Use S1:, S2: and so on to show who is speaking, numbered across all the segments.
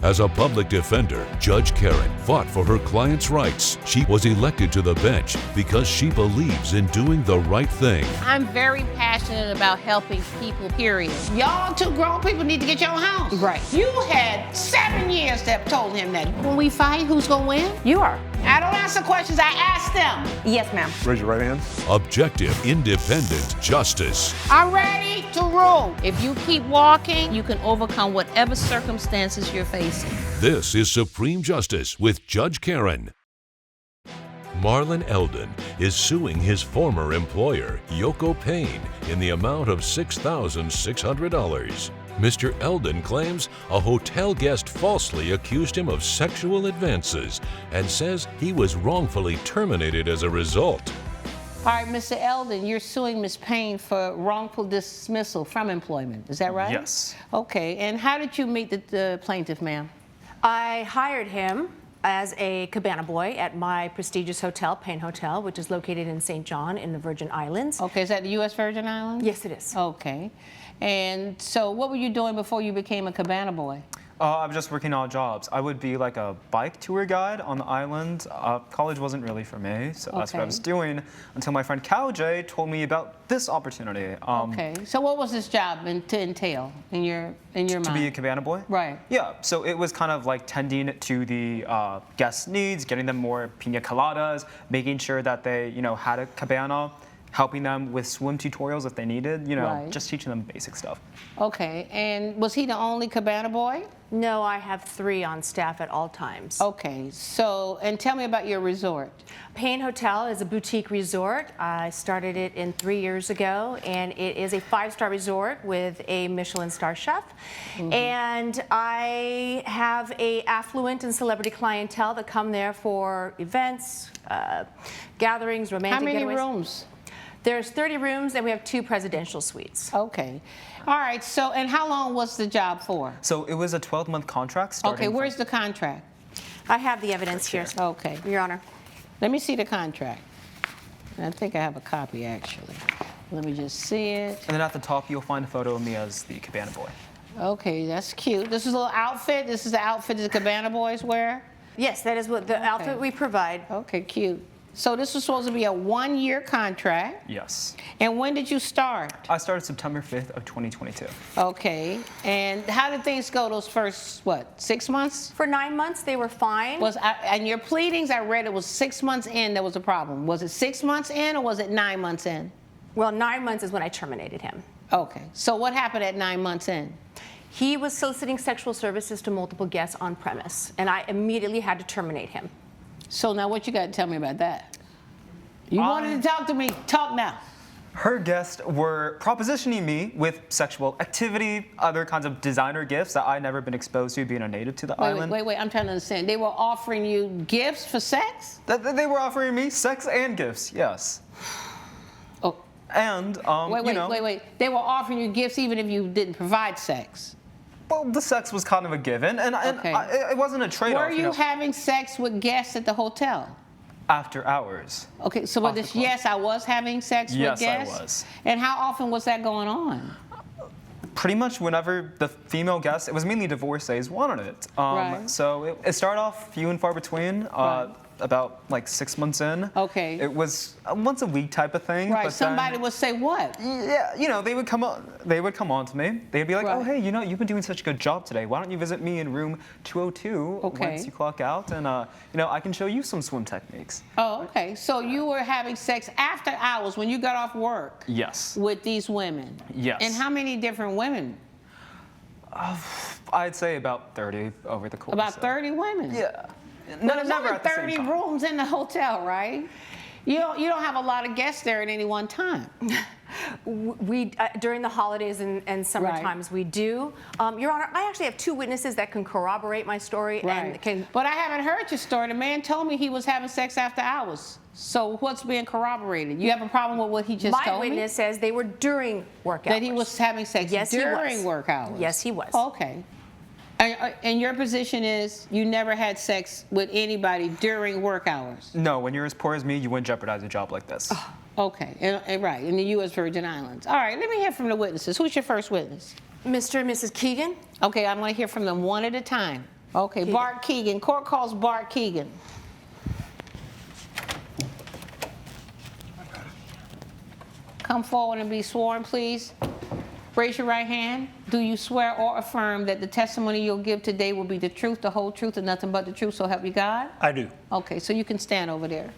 S1: As a public defender, Judge Karen fought for her client's rights. She was elected to the bench because she believes in doing the right thing.
S2: I'm very passionate about helping people, period. Y'all two grown people need to get your own house.
S3: Right.
S2: You had 7 years to have told him that. When we fight, who's gonna win?
S3: You are.
S2: I don't answer questions, I ask them.
S3: Yes, ma'am.
S4: Raise your right hand.
S1: Objective, independent justice.
S2: I'm ready to rule. If you keep walking, you can overcome whatever circumstances you're facing.
S1: This is Supreme Justice with Judge Karen. Marlon Eldon is suing his former employer, Yoko Payne, in the amount of $6,600. Mr. Eldon claims a hotel guest falsely accused him of sexual advances and says he was wrongfully terminated as a result.
S2: All right, Mr. Eldon, you're suing Ms. Payne for wrongful dismissal from employment. Is that right?
S5: Yes.
S2: Okay, and how did you meet the plaintiff, ma'am?
S3: I hired him as a cabana boy at my prestigious hotel, Payne Hotel, which is located in St. John in the Virgin Islands.
S2: Okay, is that the U.S. Virgin Islands?
S3: Yes, it is.
S2: Okay. And so what were you doing before you became a cabana boy?
S5: I was just working odd jobs. I would be like a bike tour guide on the island. College wasn't really for me, so that's what I was doing until my friend Cal J told me about this opportunity.
S2: Okay, so what was this job to entail in your mind?
S5: To be a cabana boy?
S2: Right.
S5: Yeah, so it was kind of like tending to the guests' needs, getting them more pina coladas, making sure that they, had a cabana, helping them with swim tutorials if they needed, just teaching them basic stuff.
S2: Okay, and was he the only cabana boy?
S3: No, I have 3 on staff at all times.
S2: Okay, so, and tell me about your resort.
S3: Payne Hotel is a boutique resort. I started it 3 years ago, and it is a 5-star resort with a Michelin star chef. And I have a affluent and celebrity clientele that come there for events, gatherings, romantic
S2: How many
S3: getaways.
S2: rooms?
S3: There's 30 rooms, and we have 2 presidential suites.
S2: Okay. All right, so, and how long was the job for?
S5: So it was a 12-month contract starting.
S2: Okay, where's the contract?
S3: I have the evidence here,
S2: Okay.
S3: Your Honor.
S2: Let me see the contract. I think I have a copy, actually. Let me just see it.
S5: And then at the top, you'll find a photo of me as the cabana boy.
S2: Okay, that's cute. This is a little outfit. This is the outfit the cabana boys wear?
S3: Yes, that is what the outfit we provide.
S2: Okay, cute. So this was supposed to be a 1-year contract.
S5: Yes.
S2: And when did you start?
S5: I started September 5th of 2022.
S2: Okay. And how did things go those first, 6 months?
S3: For 9 months, they were fine.
S2: And your pleadings, I read it was 6 months in that was a problem. Was it 6 months in or was it 9 months in?
S3: Well, 9 months is when I terminated him.
S2: Okay. So what happened at 9 months in?
S3: He was soliciting sexual services to multiple guests on premise, and I immediately had to terminate him.
S2: So now what you got to tell me about that? You wanted to talk to me. Talk now.
S5: Her guests were propositioning me with sexual activity, other kinds of designer gifts that I'd never been exposed to being a native to the island.
S2: Wait. I'm trying to understand. They were offering you gifts for sex?
S5: They were offering me sex and gifts, yes.
S2: Oh.
S5: And,
S2: Wait. They were offering you gifts even if you didn't provide sex?
S5: Well, the sex was kind of a given, and it wasn't a trade-off.
S2: Were you having sex with guests at the hotel?
S5: After hours.
S2: Okay, so yes, I was having sex with guests?
S5: Yes, I was.
S2: And how often was that going on?
S5: Pretty much whenever the female guests, it was mainly divorcees, wanted it.
S2: Right.
S5: So it started off few and far between.
S2: Right.
S5: About 6 months in.
S2: Okay.
S5: It was a once a week type of thing.
S2: Right.
S5: But
S2: Somebody would say what?
S5: Yeah, they would come on. They would come on to me. They'd be like,
S2: Right.
S5: "Oh, hey, you've been doing such a good job today. Why don't you visit me in room 202 once you clock out, and I can show you some swim techniques."
S2: Oh, okay. So you were having sex after hours when you got off work?
S5: Yes.
S2: With these women?
S5: Yes.
S2: And how many different women?
S5: I'd say about 30 over the course.
S2: About 30 women?
S5: Yeah.
S2: But there's
S5: never
S2: only
S5: at the same
S2: 30
S5: time.
S2: rooms in the hotel, right? You don't have a lot of guests there at any one time.
S3: We during the holidays and summer times we do. Your Honor, I actually have 2 witnesses that can corroborate my story.
S2: Right. But I haven't heard your story. The man told me he was having sex after hours. So what's being corroborated? You have a problem with what he just told me?
S3: My witness says they were during work hours.
S2: That he was having sex during work hours?
S3: Yes, he was.
S2: Okay. And your position is you never had sex with anybody during work hours?
S5: No, when you're as poor as me, you wouldn't jeopardize a job like this.
S2: Okay, right, in the U.S. Virgin Islands. All right, let me hear from the witnesses. Who's your first witness?
S3: Mr. and Mrs. Keegan.
S2: Okay, I'm going to hear from them one at a time. Okay, Bart Keegan. Court calls Bart Keegan. Come forward and be sworn, please. Raise your right hand. Do you swear or affirm that the testimony you'll give today will be the truth, the whole truth, and nothing but the truth, so help you God?
S4: I do.
S2: Okay, so you can stand over there.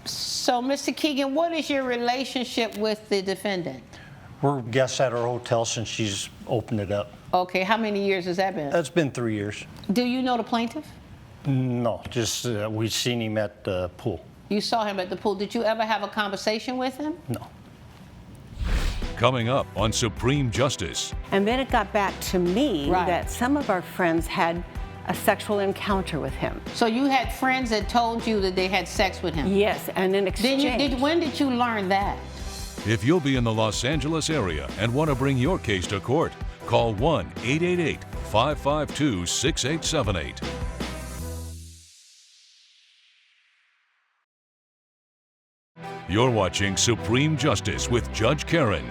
S2: So, Mr. Keegan, what is your relationship with the defendant?
S4: We're guests at our hotel since she's opened it up.
S2: Okay, how many years has that been?
S4: That's been 3 years.
S2: Do you know the plaintiff?
S4: No, just we've seen him at the pool.
S2: You saw him at the pool. Did you ever have a conversation with him?
S4: No.
S1: Coming up on Supreme Justice.
S6: And then it got back to me
S2: Right.
S6: that some of our friends had a sexual encounter with him.
S2: So you had friends that told you that they had sex with him?
S6: Yes, and in exchange.
S2: When did you learn that?
S1: If you'll be in the Los Angeles area and want to bring your case to court, call 1-888-552-6878. You're watching Supreme Justice with Judge Karen.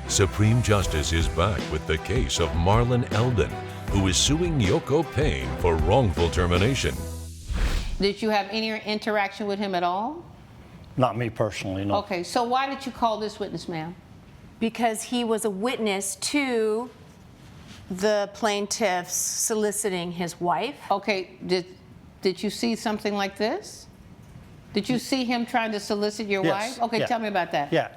S1: Supreme Justice is back with the case of Marlon Eldon, who is suing Yoko Payne for wrongful termination.
S2: Did you have any interaction with him at all?
S4: Not me personally, no.
S2: Okay, so why did you call this witness, ma'am?
S3: Because he was a witness to the plaintiff's soliciting his wife.
S2: Okay, did you see something like this? Did you see him trying to solicit your
S4: Yes,
S2: wife? Okay,
S4: yeah.
S2: tell me about that.
S4: Yeah.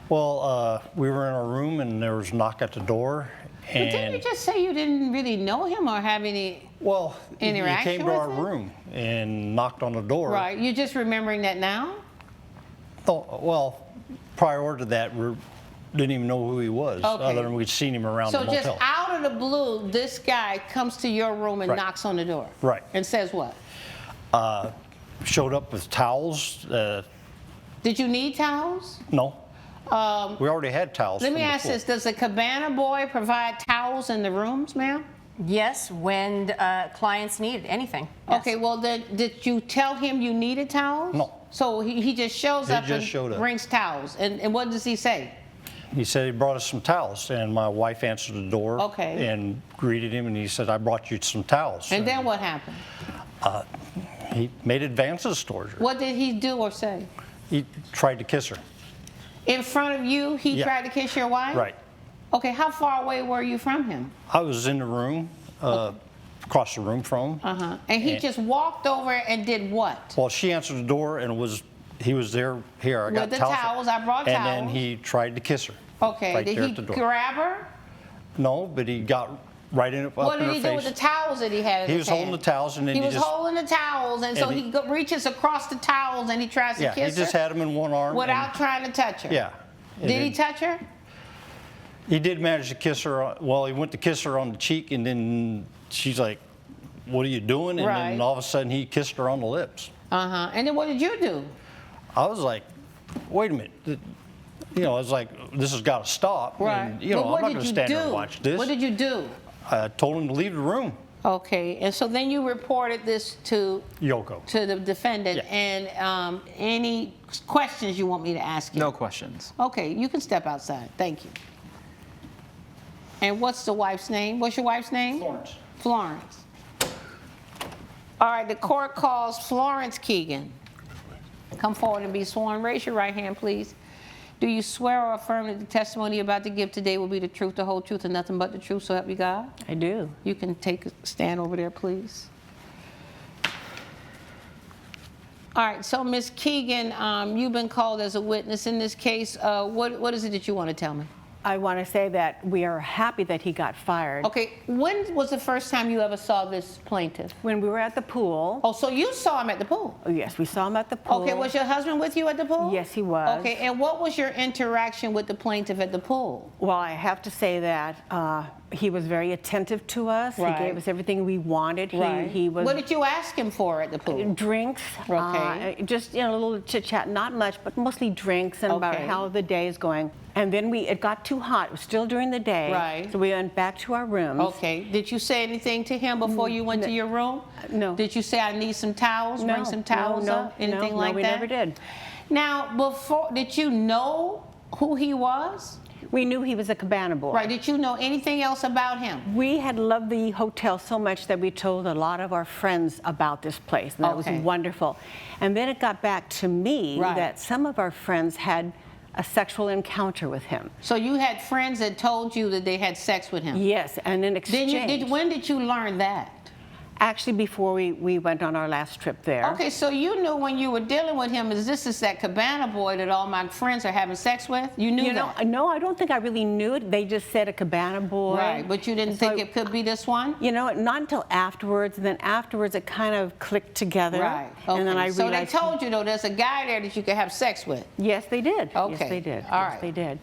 S4: Well, we were in our room and there was a knock at the door.
S2: But didn't you just say you didn't really know him or have any
S4: Well, he
S2: interaction
S4: came to
S2: with
S4: our
S2: him?
S4: room and knocked on the door.
S2: Right, you're just remembering that now?
S4: Oh, well, prior to that, we didn't even know who he was,
S2: Okay.
S4: other than we'd seen him around
S2: So
S4: the
S2: just
S4: motel.
S2: out of the blue, this guy comes to your room and
S4: Right.
S2: knocks on the door?
S4: Right.
S2: And says what?
S4: Showed up with towels.
S2: Did you need towels?
S4: No. We already had towels.
S2: Let
S4: from
S2: me
S4: the
S2: ask
S4: pool.
S2: this, does the Cabana boy provide towels in the rooms, ma'am?
S3: Yes, when clients needed anything. Yes.
S2: Okay, well, then, did you tell him you needed towels?
S4: No.
S2: So he just shows
S4: He
S2: up
S4: just
S2: and
S4: showed up.
S2: brings towels. And what does he say?
S4: He said he brought us some towels, and my wife answered the door
S2: Okay.
S4: and greeted him, and he said, I brought you some towels.
S2: And then what happened?
S4: He made advances towards her.
S2: What did he do or say?
S4: He tried to kiss her.
S2: In front of you, he
S4: Yeah.
S2: tried to kiss your wife?
S4: Right.
S2: Okay, how far away were you from him?
S4: I was in the room, across the room from him.
S2: Uh-huh. And he just walked over and did what?
S4: Well, she answered the door, and he was there. Here, I got
S2: With the
S4: towels.
S2: towels, I brought
S4: And
S2: towels.
S4: then he tried to kiss her.
S2: Okay,
S4: Right
S2: did
S4: there
S2: he
S4: at the door.
S2: grab her?
S4: No, but he got right in, up
S2: What
S4: in
S2: did
S4: her
S2: he
S4: face.
S2: do with the towels that he had in
S4: He
S2: his
S4: was holding
S2: hand?
S4: the towels, and then
S2: He
S4: he
S2: was
S4: just
S2: holding the towels, and so
S4: and
S2: he reaches across the towels and he tries to
S4: yeah,
S2: kiss
S4: he just
S2: her
S4: had him in one arm.
S2: without
S4: and-
S2: trying to touch her.
S4: Yeah. And
S2: Did he
S4: then
S2: touch her?
S4: He did manage to kiss her. Well, he went to kiss her on the cheek, and then she's like, "What are you doing?" And
S2: Right.
S4: then all of a sudden, he kissed her on the lips.
S2: Uh-huh. And then what did you do?
S4: I was like, "Wait a minute." You know, I was like, "This has got to stop." And, you
S2: But
S4: know,
S2: what
S4: I'm not
S2: did
S4: going to
S2: you
S4: stand there
S2: do?
S4: and watch this.
S2: What did you do?
S4: I told him to leave the room.
S2: Okay, and so then you reported this to
S4: Yoko.
S2: the defendant,
S4: Yeah.
S2: and any questions you want me to ask you?
S5: No questions.
S2: Okay, you can step outside. Thank you. And what's the wife's name? What's your wife's name?
S4: Florence.
S2: Florence. All right, the court calls Florence Keegan. Come forward and be sworn. Raise your right hand, please. Do you swear or affirm that the testimony you're about to give today will be the truth, the whole truth, and nothing but the truth, so help you God?
S6: I do.
S2: You can take a stand over there, please. All right, so Ms. Keegan, you've been called as a witness in this case. What is it that you want to tell me?
S6: I want to say that we are happy that he got fired.
S2: Okay, when was the first time you ever saw this plaintiff?
S6: When we were at the pool.
S2: Oh, so you saw him at the pool?
S6: Oh, yes, we saw him at the pool.
S2: Okay, was your husband with you at the pool?
S6: Yes, he was.
S2: Okay, and what was your interaction with the plaintiff at the pool?
S6: Well, I have to say that he was very attentive to us.
S2: Right.
S6: He gave us everything we wanted. He was
S2: What did you ask him for at the pool?
S6: drinks.
S2: Okay.
S6: Just a little chit chat, not much, but mostly drinks and about
S2: Okay.
S6: how the day is going. And then it got too hot. It was still during the day.
S2: Right.
S6: So we went back to our rooms.
S2: Okay, did you say anything to him before you went to your room?
S6: No.
S2: Did you say, I need some towels, bring some towels up, anything like
S6: we
S2: that?
S6: never did.
S2: Now, did you know who he was?
S6: We knew he was a cabana boy.
S2: Right. Did you know anything else about him?
S6: We had loved the hotel so much that we told a lot of our friends about this place, and that was wonderful. And then it got back to me that some of our friends had a sexual encounter with him.
S2: So you had friends that told you that they had sex with him?
S6: Yes, and in exchange.
S2: When did you learn that?
S6: Actually, before we went on our last trip there.
S2: Okay, so you knew when you were dealing with him, this is that cabana boy that all my friends are having sex with? You knew that?
S6: No, I don't think I really knew it. They just said a cabana boy.
S2: Right, but you didn't think it could be this one?
S6: You know, not until afterwards. And then afterwards, it kind of clicked together.
S2: Right. Okay.
S6: And then I realized.
S2: So they told you, though, there's a guy there that you could have sex with?
S6: Yes, they did.
S2: Okay.
S6: Yes, they did.
S2: All
S6: yes,
S2: right.
S6: they did.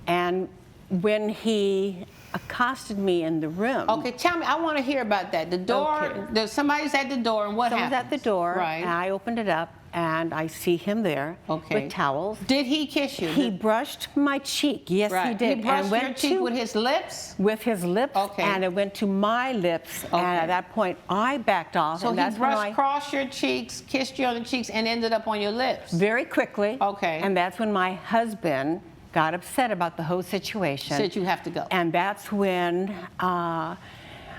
S6: And when he accosted me in the room.
S2: Okay, tell me, I want to hear about that. The door, somebody's at the door, and what happened?
S6: Someone's at the door,
S2: right.
S6: and I opened it up, and I see him there with towels.
S2: Did he kiss you?
S6: He brushed my cheek. Yes, he did.
S2: He brushed
S6: and went
S2: your cheek with his lips?
S6: With his lips, and it went to my lips, and at that point, I backed off.
S2: So
S6: and
S2: he
S6: that's
S2: brushed
S6: when
S2: across your cheeks, kissed you on the cheeks, and ended up on your lips?
S6: Very quickly.
S2: Okay.
S6: And that's when my husband got upset about the whole situation.
S2: Said you have to go.
S6: And that's when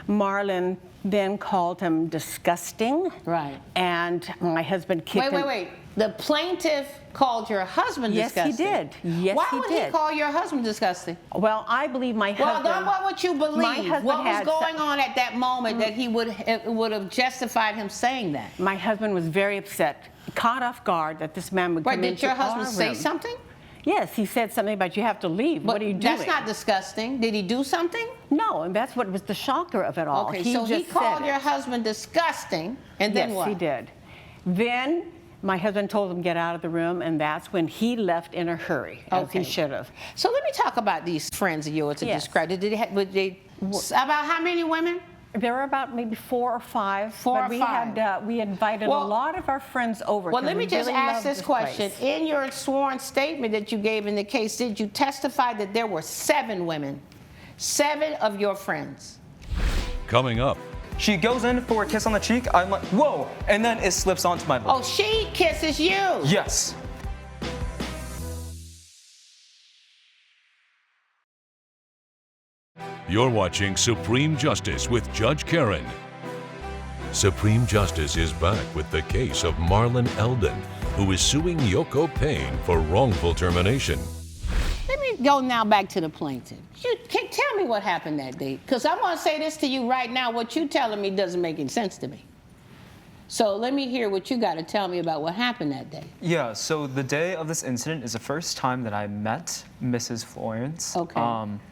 S6: Marlon then called him disgusting.
S2: Right.
S6: And my husband kicked him.
S2: Wait. The plaintiff called your husband disgusting?
S6: Yes, he did. Yes, he did.
S2: Why would he call your husband disgusting?
S6: Well, I believe my husband...
S2: Well, what would you believe?
S6: My husband
S2: what was going on at that moment that he would have justified him saying that?
S6: My husband was very upset, caught off guard that this man would come into our room.
S2: Did your husband say something?
S6: Yes, he said something about you have to leave. What are you doing?
S2: That's not disgusting. Did he do something?
S6: No, and that's what was the shocker of it all.
S2: Okay, so he called your husband disgusting, and then what?
S6: Yes, he did. Then my husband told him to get out of the room, and that's when he left in a hurry, as he should have.
S2: So let me talk about these friends of yours that described it. About how many women?
S6: There were about maybe 4 or 5. We invited a lot of our friends over.
S2: Well, let me just ask this question. In your sworn statement that you gave in the case, did you testify that there were 7 women? 7 of your friends?
S1: Coming up.
S5: She goes in for a kiss on the cheek. I'm like, whoa, and then it slips onto my lip.
S2: Oh, she kisses you?
S5: Yes.
S1: You're watching Supreme Justice with Judge Karen. Supreme Justice is back with the case of Marlon Eldon, who is suing Yoko Payne for wrongful termination.
S2: Let me go now back to the plaintiff. Tell me what happened that day, because I want to say this to you right now. What you're telling me doesn't make any sense to me. So let me hear what you got to tell me about what happened that day.
S5: Yeah, so the day of this incident is the first time that I met Mrs. Florence.
S2: Okay.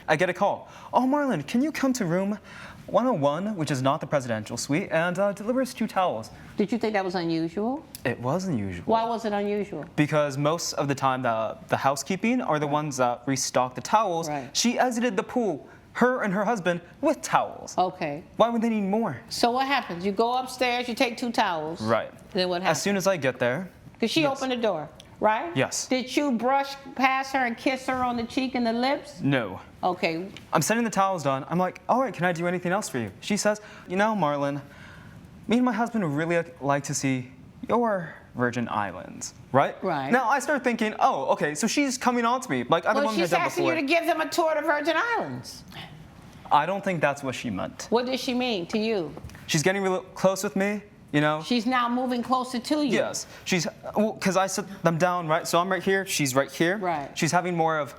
S5: I get a call. Oh, Marlon, can you come to room 101, which is not the presidential suite, and deliver us 2 towels?
S2: Did you think that was unusual?
S5: It was unusual.
S2: Why was it unusual?
S5: Because most of the time the housekeeping are the ones that restock the towels.
S2: Right.
S5: She exited the pool, her and her husband, with towels.
S2: Okay.
S5: Why would they need more?
S2: So what happens? You go upstairs, you take 2 towels.
S5: Right.
S2: Then what happens?
S5: As soon as I get there.
S2: Because she opened the door, right?
S5: Yes.
S2: Did you brush past her and kiss her on the cheek and the lips?
S5: No.
S2: Okay.
S5: I'm setting the towels down. I'm like, all right, can I do anything else for you? She says, you know, Marlon, me and my husband would really like to see your Virgin Islands, right?
S2: Right.
S5: Now I start thinking, oh, okay, so she's coming on to me like I've done
S2: she's asking
S5: before.
S2: you to give them a tour of the Virgin Islands.
S5: I don't think that's what she meant.
S2: What does she mean to you?
S5: She's getting real close with me, you know?
S2: She's now moving closer to you.
S5: Yes. She's, well, because I set them down, right? So I'm right here, she's right here.
S2: Right.
S5: She's having more of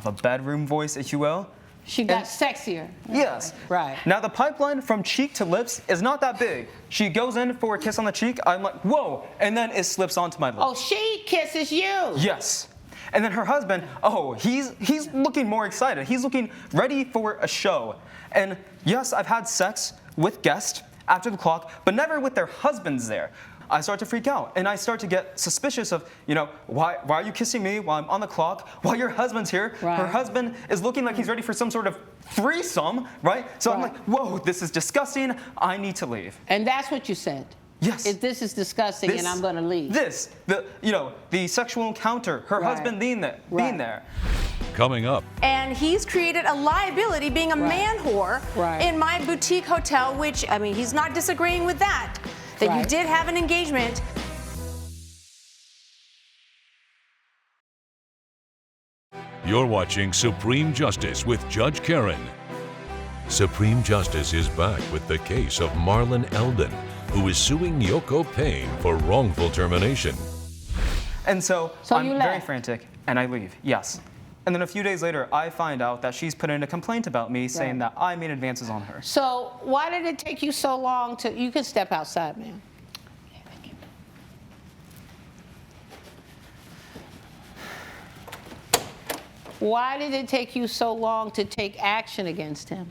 S5: a bedroom voice, if you will.
S2: She got sexier.
S5: Yes.
S2: Right.
S5: Now the pipeline from cheek to lips is not that big. She goes in for a kiss on the cheek. I'm like, whoa, and then it slips onto my lips.
S2: Oh, she kisses you.
S5: Yes. And then her husband, oh, he's looking more excited. He's looking ready for a show. And yes, I've had sex with guests after the clock, but never with their husbands there. I start to freak out, and I start to get suspicious of, you know, why are you kissing me while I'm on the clock, while your husband's here?
S2: Right.
S5: Her husband is looking like he's ready for some sort of threesome, right? So I'm like, whoa, this is disgusting. I need to leave.
S2: And that's what you said.
S5: Yes.
S2: This is disgusting, and I'm going to leave.
S5: The sexual encounter, her husband being there.
S1: Coming up.
S3: And he's created a liability being a man whore in my boutique hotel, which, I mean, he's not disagreeing with that. That you did have an engagement.
S1: You're watching Supreme Justice with Judge Karen. Supreme Justice is back with the case of Marlon Eldon, who is suing Yoko Payne for wrongful termination.
S5: And so I'm
S2: you
S5: very
S2: left.
S5: frantic, and I leave, yes. And then a few days later, I find out that she's put in a complaint about me, saying that I made advances on her.
S2: So why did it take you so long to, you can step outside, ma'am. Why did it take you so long to take action against him?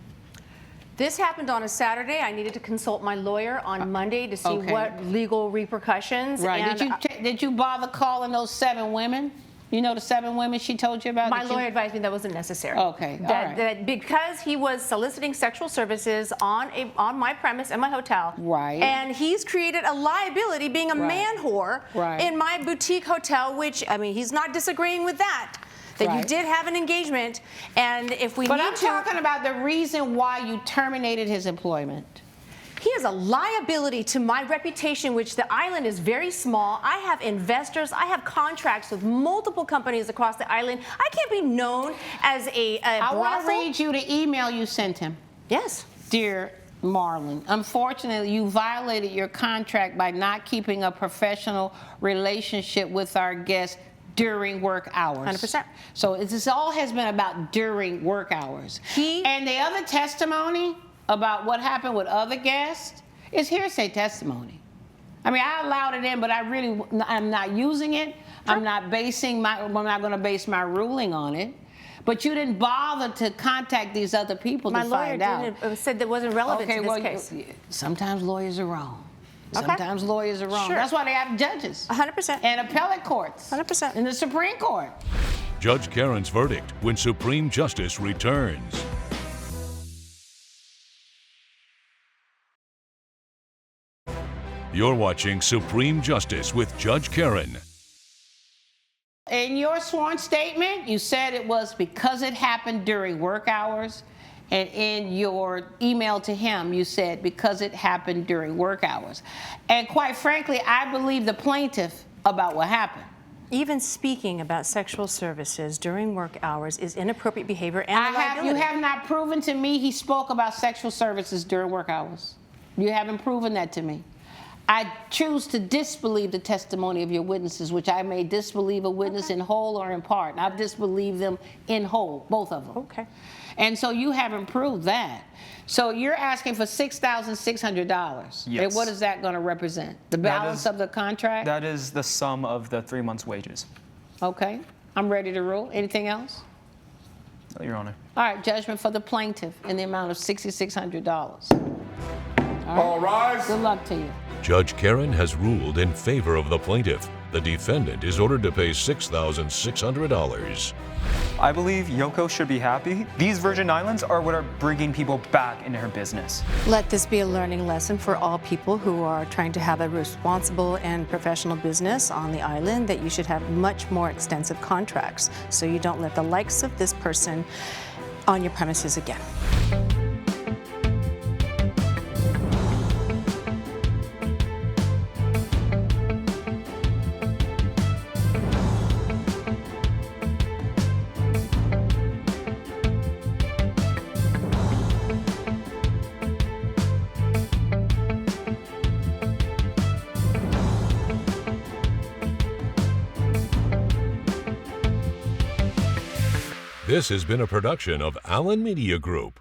S3: This happened on a Saturday. I needed to consult my lawyer on Monday to see
S2: Okay.
S3: what legal repercussions.
S2: Right.
S3: And
S2: Did you bother calling those 7 women? You know the 7 women she told you about?
S3: my lawyer advised me that wasn't necessary.
S2: Okay, all right.
S3: That because he was soliciting sexual services on my premise in my hotel.
S2: Right.
S3: And he's created a liability being a man whore in my boutique hotel, which, I mean, he's not disagreeing with that. That you did have an engagement, and if we
S2: But
S3: need
S2: I'm talking about the reason why you terminated his employment.
S3: He is a liability to my reputation, which the island is very small. I have investors. I have contracts with multiple companies across the island. I can't be known as a
S2: I want to
S3: brothel.
S2: read you the email you sent him.
S3: Yes.
S2: Dear Marlon, unfortunately, you violated your contract by not keeping a professional relationship with our guests during work hours.
S3: 100%.
S2: So this all has been about during work hours. And the other testimony about what happened with other guests is hearsay testimony. I mean, I allowed it in, but I'm not using it. Sure. I'm not going to base my ruling on it. But you didn't bother to contact these other people to find out.
S3: My lawyer said that wasn't relevant to this case.
S2: Sometimes lawyers are wrong.
S3: Okay.
S2: Sometimes lawyers are wrong.
S3: Sure.
S2: That's why they have judges.
S3: 100%.
S2: And appellate courts.
S3: 100%.
S2: And the Supreme Court.
S1: Judge Karen's verdict when Supreme Justice returns. You're watching Supreme Justice with Judge Karen.
S2: In your sworn statement, you said it was because it happened during work hours. And in your email to him, you said because it happened during work hours. And quite frankly, I believe the plaintiff about what happened.
S3: Even speaking about sexual services during work hours is inappropriate behavior and a liability.
S2: You have not proven to me he spoke about sexual services during work hours. You haven't proven that to me. I choose to disbelieve the testimony of your witnesses, which I may disbelieve a witness in whole or in part. And I've disbelieved them in whole, both of them.
S3: Okay.
S2: And so you haven't proved that. So you're asking for $6,600.
S5: Yes.
S2: And what is that going to represent? The balance of the contract?
S5: That is the sum of the 3 months' wages.
S2: Okay. I'm ready to rule. Anything else?
S5: No, Your Honor.
S2: All right. Judgment for the plaintiff in the amount of $6,600.
S7: All rise.
S2: Good luck to you.
S1: Judge Karen has ruled in favor of the plaintiff. The defendant is ordered to pay $6,600.
S5: I believe Yoko should be happy. These Virgin Islands are what are bringing people back into her business.
S3: Let this be a learning lesson for all people who are trying to have a responsible and professional business on the island, that you should have much more extensive contracts so you don't let the likes of this person on your premises again.
S1: This has been a production of Allen Media Group.